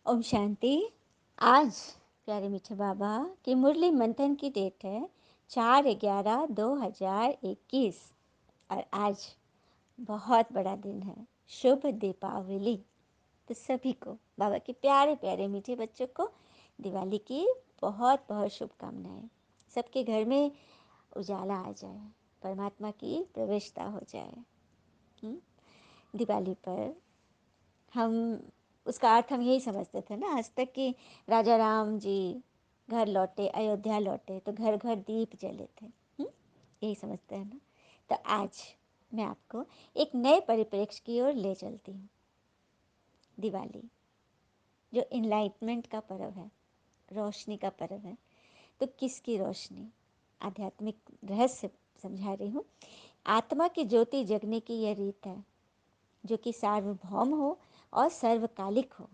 ओम शांति। आज प्यारे मीठे बाबा की मुरली मंथन की डेट है 4/11/2021 और आज बहुत बड़ा दिन है, शुभ दीपावली। तो सभी को, बाबा के प्यारे प्यारे मीठे बच्चों को दिवाली की बहुत बहुत शुभकामनाएं। सबके घर में उजाला आ जाए, परमात्मा की प्रवेशता हो जाए। दिवाली पर हम उसका अर्थ हम यही समझते थे ना आज तक कि राजा राम जी घर लौटे, अयोध्या लौटे तो घर घर दीप जले थे। यही समझते हैं ना। तो आज मैं आपको एक नए परिप्रेक्ष्य की ओर ले चलती हूँ। दिवाली जो इनलाइटमेंट का पर्व है, रोशनी का पर्व है। तो किसकी रोशनी? आध्यात्मिक रहस्य समझा रही हूँ। आत्मा की ज्योति जगने की यह रीत है जो कि सार्वभौम हो और सर्वकालिक हो,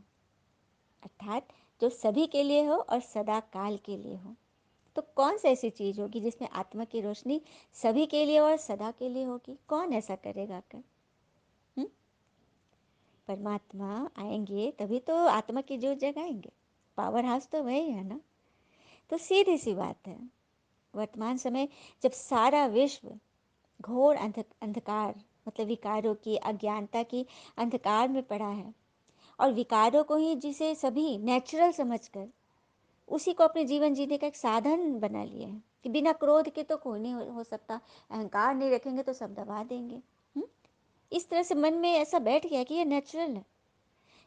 अर्थात जो सभी के लिए हो और सदा काल के लिए हो। तो कौन सी ऐसी चीज़ होगी जिसमें आत्मा की रोशनी सभी के लिए और सदा के लिए होगी? कौन ऐसा करेगा कर? परमात्मा आएंगे तभी तो आत्मा की ज्योत जगाएंगे। पावर हाउस तो वही है ना। तो सीधी सी बात है, वर्तमान समय जब सारा विश्व घोर अंधकार मतलब विकारों की, अज्ञानता की अंधकार में पड़ा है और विकारों को ही जिसे सभी नेचुरल समझकर उसी को अपने जीवन जीने का एक साधन बना लिए हैं कि बिना क्रोध के तो कोई नहीं हो सकता, अहंकार नहीं रखेंगे तो सब दबा देंगे। इस तरह से मन में ऐसा बैठ गया कि ये नेचुरल है।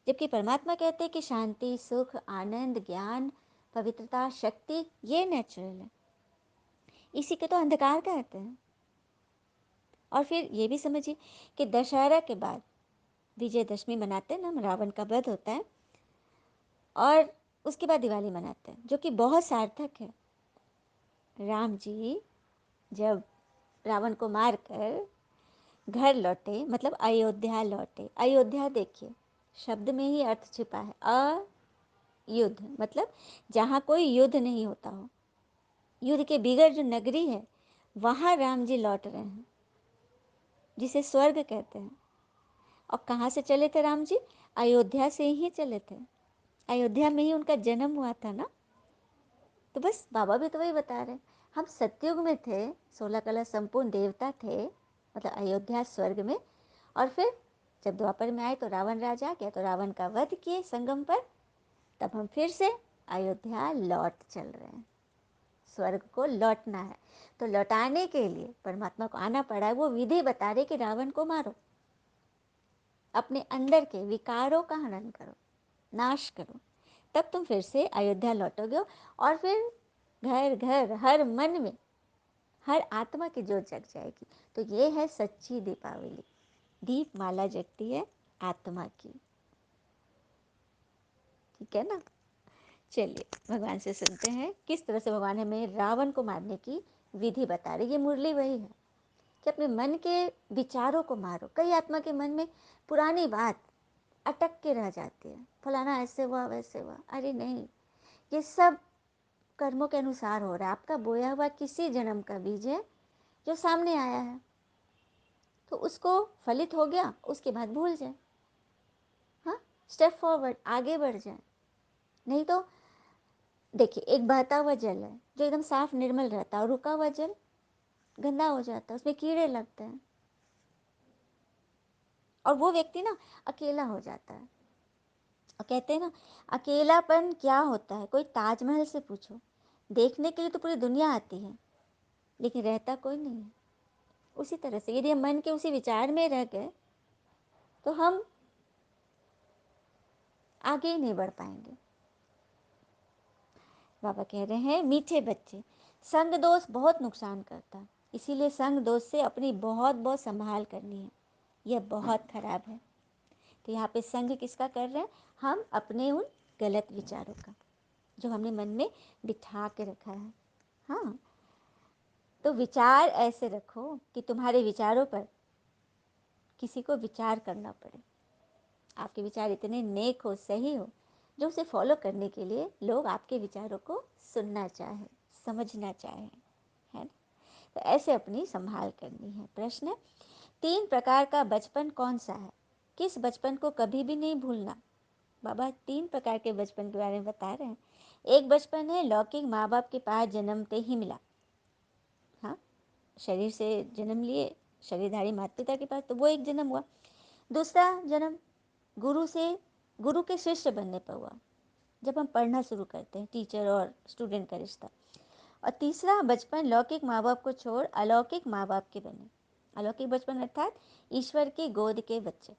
जबकि परमात्मा कहते हैं कि शांति, सुख, आनंद, ज्ञान, पवित्रता, शक्ति ये नेचुरल है। इसी के तो अंधकार कहते हैं। और फिर ये भी समझिए कि दशहरा के बाद विजयदशमी मनाते हैं ना, रावण का वध होता है और उसके बाद दिवाली मनाते हैं, जो कि बहुत सार्थक है। राम जी जब रावण को मारकर घर लौटे, मतलब अयोध्या लौटे। अयोध्या देखिए, शब्द में ही अर्थ छिपा है। अयुद्ध मतलब जहाँ कोई युद्ध नहीं होता हो, युद्ध के बिगड़ जो नगरी है वहाँ राम जी लौट रहे हैं, जिसे स्वर्ग कहते हैं। और कहाँ से चले थे राम जी? अयोध्या से ही चले थे। अयोध्या में ही उनका जन्म हुआ था ना। तो बस बाबा भी तो वही बता रहे हैं। हम सतयुग में थे, 16 कला संपूर्ण देवता थे, मतलब अयोध्या स्वर्ग में। और फिर जब द्वापर में आए तो रावण राजा आ गया, तो रावण का वध किए संगम पर। तब हम फिर से अयोध्या लौट चल रहे हैं। स्वर्ग को लौटना है तो लौटाने के लिए परमात्मा को आना पड़ा है। वो विधि बता रहे कि रावण को मारो, अपने अंदर के विकारों का हनन करो, नाश करो, तब तुम फिर से अयोध्या लौटोगे। और फिर घर घर हर मन में हर आत्मा की ज्योत जग जाएगी। तो ये है सच्ची दीपावली। दीप माला जगती है आत्मा की। ठीक है ना। चलिए भगवान से सुनते हैं किस तरह से भगवान हमें रावण को मारने की विधि बता रहे। ये मुरली वही है कि अपने मन के विचारों को मारो। कई आत्मा के मन में पुरानी बात अटक के रह जाती है, फलाना ऐसे हुआ वैसे हुआ। अरे नहीं, ये सब कर्मों के अनुसार हो रहा है। आपका बोया हुआ किसी जन्म का बीज है जो सामने आया है, तो उसको फलित हो गया, उसके बाद भूल जाए। हाँ, स्टेप फॉरवर्ड, आगे बढ़ जाए। नहीं तो देखिए, एक बहता हुआ जल है जो एकदम साफ निर्मल रहता है और रुका हुआ जल गंदा हो जाता है, उसमें कीड़े लगते हैं और वो व्यक्ति ना अकेला हो जाता है। और कहते हैं ना, अकेलापन क्या होता है? कोई ताजमहल से पूछो, देखने के लिए तो पूरी दुनिया आती है लेकिन रहता कोई नहीं है। उसी तरह से यदि हम मन के उसी विचार में रह गए तो हम आगे ही नहीं बढ़ पाएंगे। बाबा कह रहे हैं, मीठे बच्चे, संग दोष बहुत नुकसान करता है, इसीलिए संग दोष से अपनी बहुत बहुत संभाल करनी है। यह बहुत खराब है। तो यहाँ पे संग किसका कर रहे हैं? हम अपने उन गलत विचारों का जो हमने मन में बिठा के रखा है। हाँ, तो विचार ऐसे रखो कि तुम्हारे विचारों पर किसी को विचार करना पड़े। आपके विचार इतने नेक हो, सही हो, जो उसे फॉलो करने के लिए लोग आपके विचारों को सुनना चाहें, समझना चाहें, है ना। तो ऐसे अपनी संभाल करनी है। प्रश्न, 3 प्रकार का बचपन कौन सा है? किस बचपन को कभी भी नहीं भूलना? बाबा 3 प्रकार के बचपन के बारे में बता रहे हैं। एक बचपन है लौकिक माँ बाप के पास जन्मते ही मिला, हाँ, शरीर से जन्म लिए, शरीरधारी माता पिता के पास, तो वो एक जन्म हुआ। दूसरा जन्म गुरु से, गुरु के शिष्य बनने पर हुआ, जब हम पढ़ना शुरू करते हैं, टीचर और स्टूडेंट का रिश्ता। और तीसरा बचपन लौकिक माँ बाप को छोड़ अलौकिक माँ बाप के बने। अलौकिक बचपन अर्थात ईश्वर की गोद के बच्चे।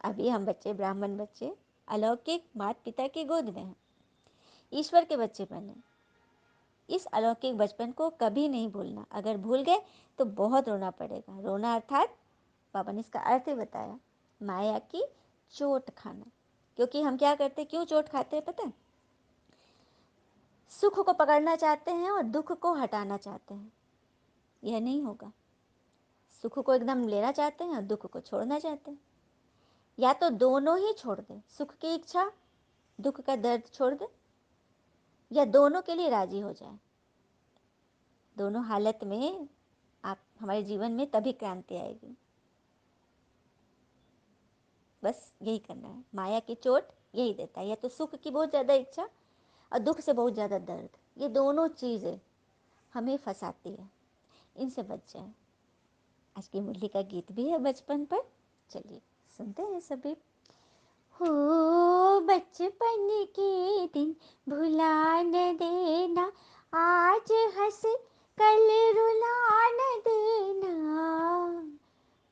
अभी हम बच्चे, ब्राह्मण बच्चे, अलौकिक माता पिता की गोद में हैं, ईश्वर के बच्चे बने। इस अलौकिक बचपन को कभी नहीं भूलना, अगर भूल गए तो बहुत रोना पड़ेगा। रोना अर्थात पापा ने इसका अर्थ ही बताया, माया की चोट खाना। क्योंकि हम क्या करते, क्यों चोट खाते हैं पता है? सुख को पकड़ना चाहते हैं और दुख को हटाना चाहते हैं। यह नहीं होगा। सुख को एकदम लेना चाहते हैं और दुख को छोड़ना चाहते हैं। या तो दोनों ही छोड़ दे, सुख की इच्छा, दुख का दर्द छोड़ दे, या दोनों के लिए राजी हो जाए। दोनों हालत में आप हमारे जीवन में तभी क्रांति आएगी। बस यही करना है। माया की चोट यही देता है, या तो सुख की बहुत ज़्यादा इच्छा और दुख से बहुत ज़्यादा दर्द। ये दोनों चीज़ें हमें फंसाती है, इनसे बच जाए। आज की मुरली का गीत भी है बचपन पर, चलिए सुनते हैं सभी। हो बचपन के दिन भुला न देना, आज हंस कल रुला न देना।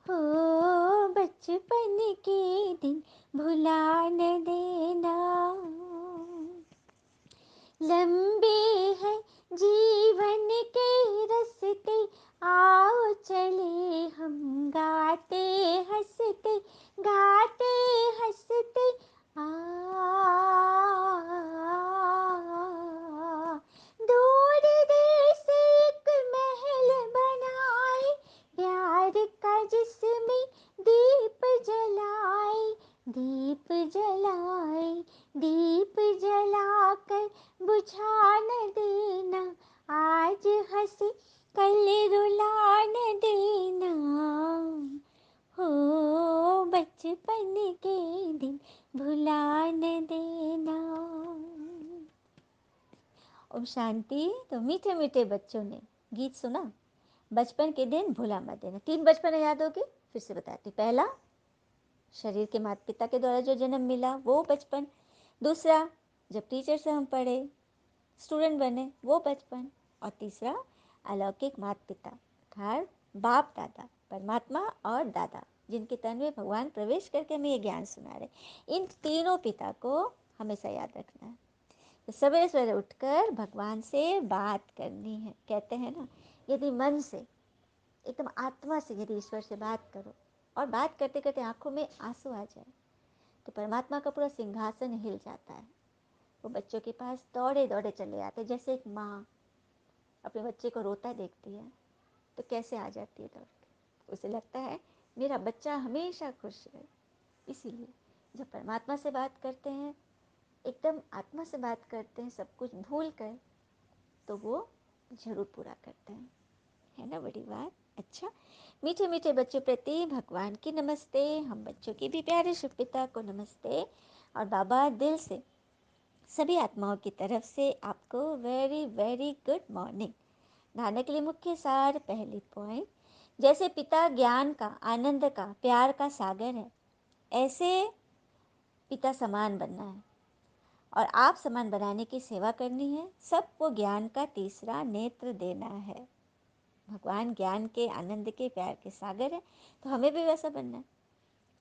हो बचपन के दिन भुला न देना। लंबे हैं जीवन के रस्ते, आओ चले हम गाते हंसते, गाते हंसते। आ दूर देश से एक महल बनाए, प्यार का जिसमें दीप जलाए, दीप जलाए, दीप जलाकर बुझा न देना, आज हंसी कल रुला न देना। हो बचपन के दिन भुला न देना। ओम शांति। तो मीठे मीठे बच्चों ने गीत सुना, बचपन के दिन भुला मत देना। 3 बचपन याद होगी, फिर से बताती। पहला शरीर के माता पिता के द्वारा जो जन्म मिला वो बचपन। दूसरा जब टीचर से हम पढ़े, स्टूडेंट बने, वो बचपन। और तीसरा अलौकिक माता पिता अर्थात बाप दादा, परमात्मा और दादा, जिनके तन में भगवान प्रवेश करके हमें ये ज्ञान सुना रहे। इन तीनों पिता को हमेशा याद रखना है। तो सवेरे सवेरे उठकर भगवान से बात करनी है। कहते हैं ना, यदि मन से, एकदम आत्मा से यदि ईश्वर से बात करो और बात करते करते आंखों में आंसू आ जाए, तो परमात्मा का पूरा सिंहासन हिल जाता है। वो बच्चों के पास दौड़े दौड़े चले आते, जैसे एक माँ अपने बच्चे को रोता देखती है तो कैसे आ जाती है दौड़ के। उसे लगता है मेरा बच्चा हमेशा खुश रहे। इसीलिए जब परमात्मा से बात करते हैं, एकदम आत्मा से बात करते हैं, सब कुछ भूल कर, तो वो जरूर पूरा करते हैं। है ना बड़ी बात। अच्छा, मीठे मीठे बच्चों प्रति भगवान की नमस्ते, हम बच्चों की भी प्यारे शिव पिता को नमस्ते। और बाबा दिल से सभी आत्माओं की तरफ से आपको वेरी वेरी गुड मॉर्निंग। नहाने के लिए मुख्य सार, पहली पॉइंट, जैसे पिता ज्ञान का, आनंद का, प्यार का सागर है, ऐसे पिता समान बनना है और आप समान बनाने की सेवा करनी है। सबको ज्ञान का तीसरा नेत्र देना है। भगवान ज्ञान के, आनंद के, प्यार के सागर है, तो हमें भी वैसा बनना है।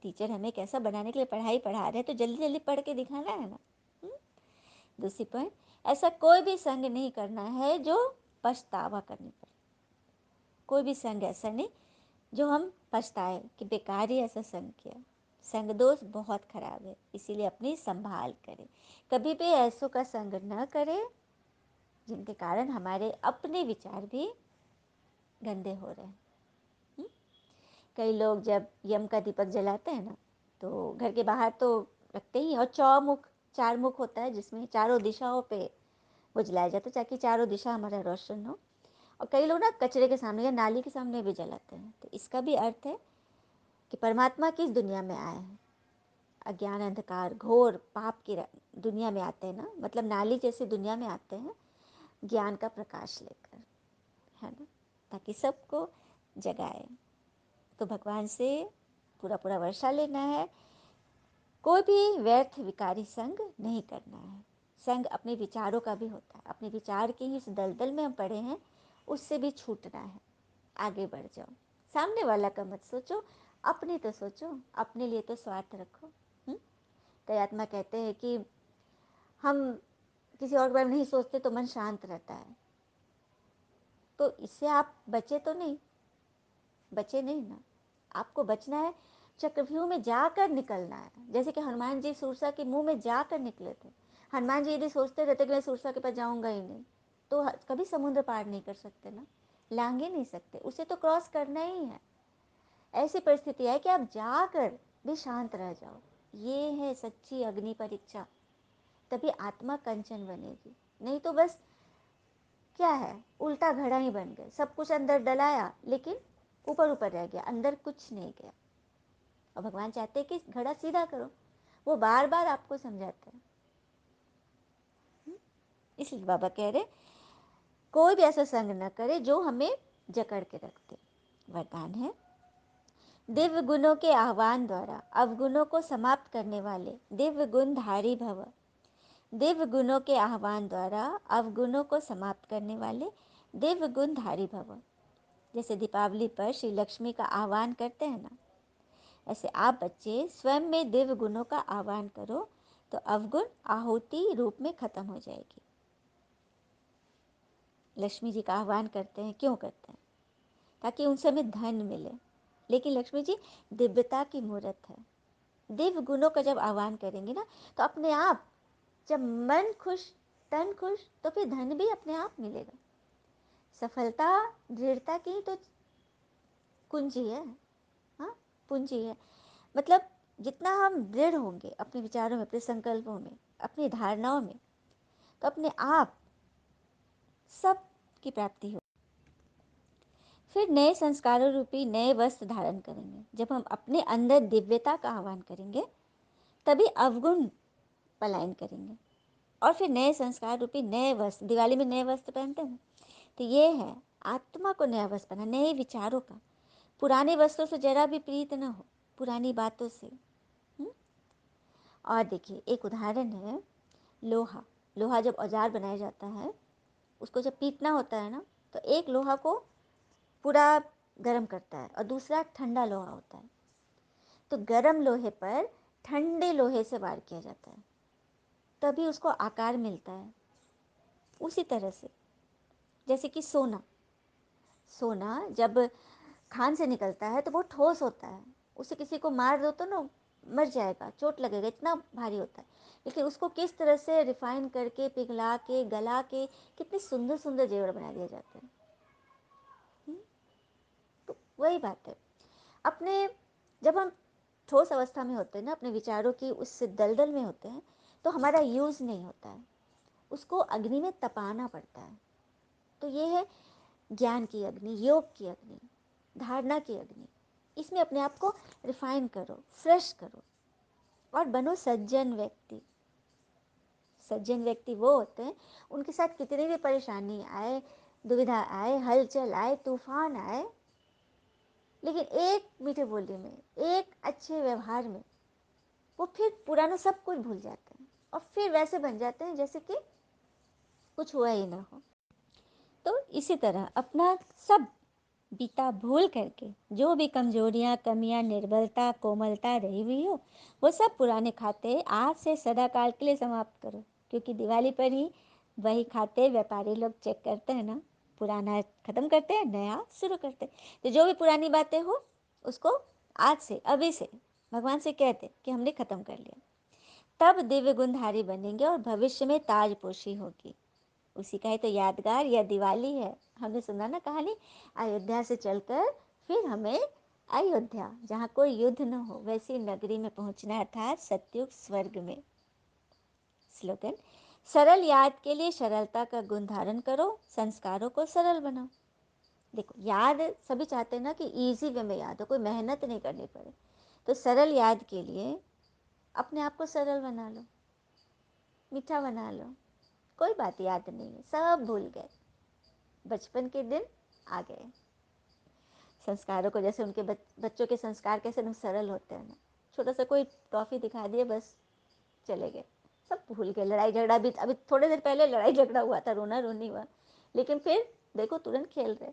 टीचर हमें कैसा बनाने के लिए पढ़ाई पढ़ा रहे हैं, तो जल्दी जल्दी पढ़ के दिखाना है ना। दूसरी पॉइंट, ऐसा कोई भी संग नहीं करना है जो पछतावा करने पर। कोई भी संग ऐसा नहीं जो हम पछताए कि बेकार ही ऐसा संग किया। संग दोष बहुत खराब है, इसीलिए अपनी संभाल करें। कभी भी ऐसों का संग न करें जिनके कारण हमारे अपने विचार भी गंदे हो रहे हैं। कई लोग जब यम का दीपक जलाते हैं ना, तो घर के बाहर तो रखते ही, और चौमुख, 4 मुख होता है जिसमें चारों दिशाओं पे वो जलाया जाता है ताकि चारों दिशा हमारा रोशन हो। और कई लोग ना कचरे के सामने या नाली के सामने भी जलाते हैं। तो इसका भी अर्थ है कि परमात्मा किस दुनिया में आए हैं, अज्ञान, अंधकार, घोर पाप की दुनिया में आते हैं ना, मतलब नाली जैसी दुनिया में आते हैं ज्ञान का प्रकाश लेकर, है ना, ताकि सबको जगाए। तो भगवान से पूरा पूरा वर्षा लेना है, कोई भी व्यर्थ विकारी संग नहीं करना है। संग अपने विचारों का भी होता है, अपने विचार के ही इस दलदल में हम पड़े हैं, उससे भी छूटना है, आगे बढ़ जाओ। सामने वाला का मत सोचो, अपने तो सोचो, अपने लिए तो स्वार्थ रखो। तयात्मा कहते हैं कि हम किसी और के बारे में नहीं सोचते तो मन शांत रहता है। तो इससे आप बचे तो नहीं, बचे नहीं ना, आपको बचना है, चक्रव्यूह में जाकर निकलना है। जैसे कि हनुमान जी सुरसा के मुंह में जाकर निकले थे। हनुमान जी यदि सोचते रहते कि मैं सुरसा के पास जाऊंगा ही नहीं, तो कभी समुद्र पार नहीं कर सकते ना, लांग ही नहीं सकते, उसे तो क्रॉस करना ही है। ऐसी परिस्थिति है कि आप जाकर भी शांत रह जाओ, ये है सच्ची अग्नि परीक्षा, तभी आत्मा कंचन बनेगी। नहीं तो बस क्या है, उल्टा घड़ा ही बन गए, सब कुछ अंदर डलाया लेकिन ऊपर ऊपर रह गया, अंदर कुछ नहीं गया। और भगवान चाहते हैं कि घड़ा सीधा करो, वो बार बार आपको समझाते हैं। इसलिए बाबा कह रहे कोई भी ऐसा संग न करे जो हमें जकड़ के रखते। वरदान है, दिव्य गुणों के आह्वान द्वारा अवगुणों को समाप्त करने वाले दिव्य गुणधारी भव। दिव्य गुणों के आह्वान द्वारा अवगुणों को समाप्त करने वाले दिव्य गुणधारी भव। जैसे दीपावली पर श्री लक्ष्मी का आह्वान करते हैं ना, ऐसे आप बच्चे स्वयं में दिव्य गुणों का आह्वान करो, तो अवगुण आहुति रूप में खत्म हो जाएगी। लक्ष्मी जी का आह्वान करते हैं, क्यों करते हैं? ताकि उनसे हमें धन मिले। लेकिन लक्ष्मी जी दिव्यता की मूर्त है। दिव्य गुणों का जब आह्वान करेंगे ना, तो अपने आप, जब मन खुश तन खुश, तो फिर धन भी अपने आप मिलेगा। सफलता दृढ़ता की तो कुंजी है, हाँ, पूंजी है। मतलब जितना हम दृढ़ होंगे अपने विचारों में, अपने संकल्पों में, अपनी धारणाओं में, तो अपने आप सब की प्राप्ति हो। फिर नए संस्कारों रूपी नए वस्त्र धारण करेंगे। जब हम अपने अंदर दिव्यता का आह्वान करेंगे, तभी अवगुण पलायन करेंगे। और फिर नए संस्कार रूपी नए वस्त्र, दिवाली में नए वस्त्र पहनते हैं, तो ये है आत्मा को नया वस्त्र पहना, नए विचारों का। पुराने वस्त्रों से जरा भी प्रीत ना हो, पुरानी बातों से। और देखिए एक उदाहरण है, लोहा। लोहा जब औजार बनाया जाता है, उसको जब पीटना होता है ना, तो एक लोहा को पूरा गर्म करता है और दूसरा ठंडा लोहा होता है। तो गर्म लोहे पर ठंडे लोहे से वार किया जाता है, तभी उसको आकार मिलता है। उसी तरह से जैसे कि सोना, सोना जब खान से निकलता है तो वो ठोस होता है, उसे किसी को मार दो तो ना मर जाएगा, चोट लगेगा, इतना भारी होता है। लेकिन उसको किस तरह से रिफाइन करके, पिघला के, गला के, कितने सुंदर सुंदर जेवर बना दिए जाते हैं। तो वही बात है, अपने जब हम ठोस अवस्था में होते हैं ना, अपने विचारों की उस दलदल में होते हैं, तो हमारा यूज़ नहीं होता है, उसको अग्नि में तपाना पड़ता है। तो ये है ज्ञान की अग्नि, योग की अग्नि, धारणा की अग्नि। इसमें अपने आप को रिफाइन करो, फ्रेश करो और बनो सज्जन व्यक्ति। सज्जन व्यक्ति वो होते हैं, उनके साथ कितनी भी परेशानी आए, दुविधा आए, हलचल आए, तूफान आए, लेकिन एक मीठे बोली में, एक अच्छे व्यवहार में वो फिर पुराना सब कुछ भूल जाते हैं और फिर वैसे बन जाते हैं जैसे कि कुछ हुआ ही ना हो। तो इसी तरह अपना सब बीता भूल करके जो भी कमजोरियां, कमियां, निर्बलता, कोमलता रही हुई हो, वो सब पुराने खाते आज से सदा काल के लिए समाप्त करो। क्योंकि दिवाली पर ही वही खाते व्यापारी लोग चेक करते हैं ना, पुराना खत्म करते हैं, नया शुरू करते हैं। तो जो भी पुरानी बातें हो उसको आज से, अभी से भगवान से कहते कि हमने खत्म कर लिया, तब दिव्य गुणधारी बनेंगे और भविष्य में ताजपोशी होगी। उसी का ही तो यादगार यह दिवाली है। हमने सुना ना कहानी, अयोध्या से चलकर फिर हमें अयोध्या, जहाँ कोई युद्ध न हो, वैसी नगरी में पहुँचना है, अर्थात सत्युग स्वर्ग में। स्लोगन, सरल याद के लिए सरलता का गुण धारण करो, संस्कारों को सरल बनाओ। देखो याद सभी चाहते हैं ना कि इजी वे में याद हो, कोई मेहनत नहीं करनी पड़े। तो सरल याद के लिए अपने आप को सरल बना लो, मीठा बना लो, कोई बात याद नहीं है, सब भूल गए, बचपन के दिन आ गए। संस्कारों को, जैसे उनके बच्चों के संस्कार कैसे एकदम सरल होते हैं ना, छोटा सा कोई टॉफी दिखा दिए बस चले गए, सब भूल गए। लड़ाई झगड़ा भी, अभी थोड़े देर पहले लड़ाई झगड़ा हुआ था, रोना रोनी हुआ, लेकिन फिर देखो तुरंत खेल रहे।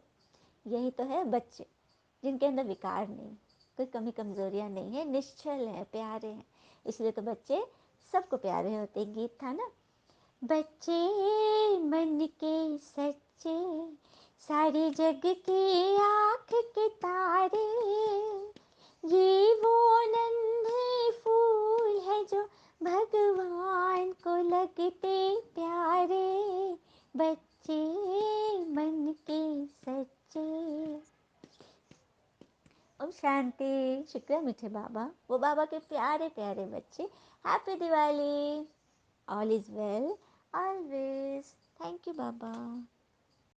यही तो है बच्चे, जिनके अंदर विकार नहीं, कोई कमी कमजोरियां नहीं है, निश्चल हैं, प्यारे हैं, इसलिए तो बच्चे सबको प्यारे होते। गीत था ना, बच्चे मन के सच्चे, सारे जग के आँख के तारे, ये वो नन्हे फूल है जो भगवान को लगते प्यारे, बच्चे मन के सच्चे। ओम शांति। शुक्र मीठे बाबा, वो बाबा के प्यारे प्यारे बच्चे। Happy Diwali. All is well always. Thank you Baba.